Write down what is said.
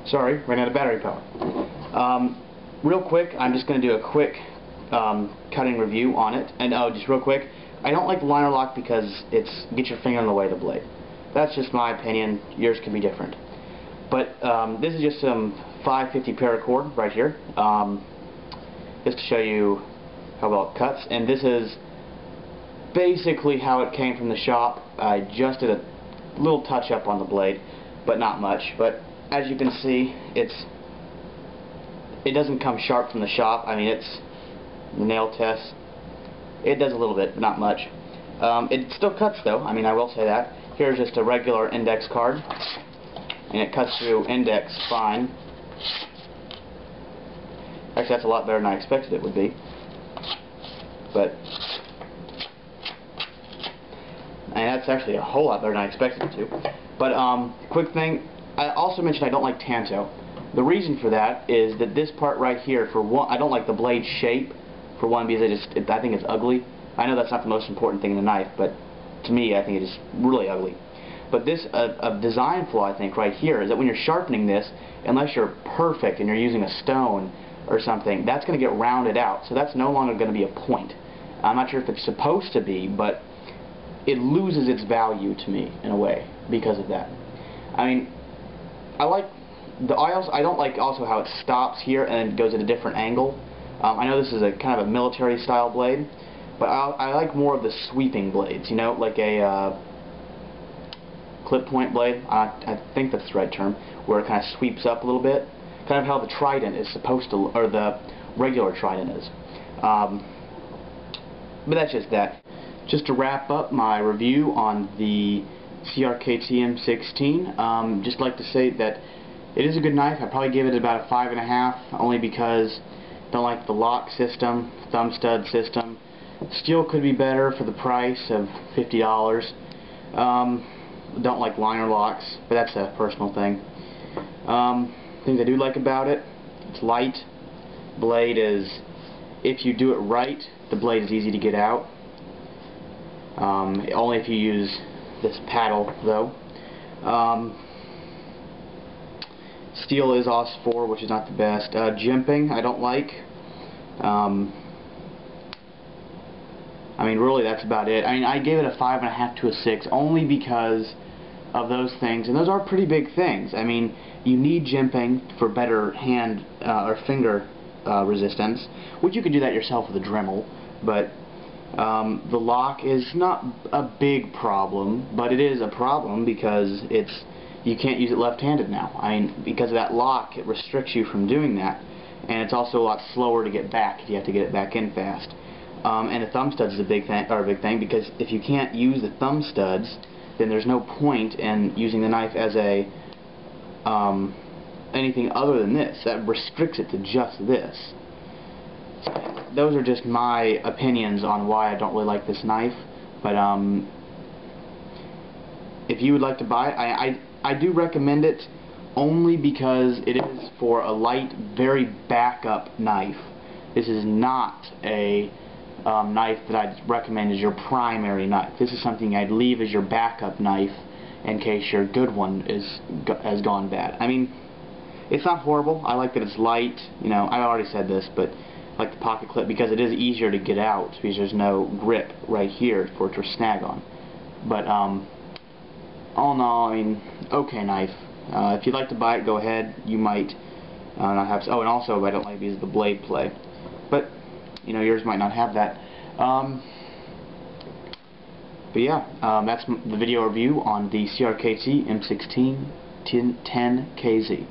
Sorry, ran out of battery power. Real quick, I'm just going to do a quick cutting review on it. And just real quick, I don't like the liner lock because it's gets your finger in the way of the blade. That's just my opinion. Yours can be different. But this is just some 550 paracord right here, just to show you how well it cuts. And this is basically how it came from the shop. I just did a little touch up on the blade, but not much. But as you can see, it doesn't come sharp from the shop. I mean, it's nail test. It does a little bit, but not much. It still cuts though. I mean, I will say that. Here's just a regular index card, and it cuts through index fine. Actually, that's a lot better than I expected it would be. But and that's actually a whole lot better than I expected it to. But quick thing, I also mentioned I don't like tanto. The reason for that is that this part right here, for one, I don't like the blade shape, for one, because I think it's ugly. I know that's not the most important thing in the knife, but to me, I think it is really ugly. But this, a design flaw, I think, right here, is that when you're sharpening this, unless you're perfect and you're using a stone or something, that's going to get rounded out. So that's no longer going to be a point. I'm not sure if it's supposed to be, but it loses its value to me in a way because of that. I mean, I don't like also how it stops here and goes at a different angle. I know this is a kind of a military style blade, but I like more of the sweeping blades, you know, like a clip point blade. I think that's the right term, where it kind of sweeps up a little bit, kind of how the Trident is supposed to, or the regular Trident is. But that's just that. Just to wrap up my review on the CRKT M16, just like to say that it is a good knife. I probably give it about a 5.5, only because I don't like the lock system, thumb stud system. Steel could be better for the price of $50. Don't like liner locks, but that's a personal thing. Things I do like about it: it's light. Blade is, if you do it right, the blade is easy to get out. Only if you use this paddle, though. Steel is OS4, which is not the best. Jimping, I don't like. I mean, really, that's about it. I mean, I gave it a 5.5 to a 6, only because of those things, and those are pretty big things. I mean, you need jimping for better hand or finger resistance, which you can do that yourself with a Dremel, but the lock is not a big problem, but it is a problem because you can't use it left-handed now. I mean, because of that lock, it restricts you from doing that, and it's also a lot slower to get back if you have to get it back in fast. And the thumb studs is a big thing, because if you can't use the thumb studs, then there's no point in using the knife as a anything other than this. That restricts it to just this. Those are just my opinions on why I don't really like this knife. But if you would like to buy it, I do recommend it, only because it is for a light, very backup knife. This is not a knife that I'd recommend as your primary knife. This is something I'd leave as your backup knife in case your good one has gone bad. I mean, it's not horrible. I like that it's light. You know, I already said this, but I like the pocket clip because it is easier to get out because there's no grip right here for it to snag on. But all in all, I mean, okay knife. If you'd like to buy it, go ahead. You might not have. Oh, and also I don't like because of the blade play. But you know, yours might not have that. But yeah, that's the video review on the CRKT M16-10KZ.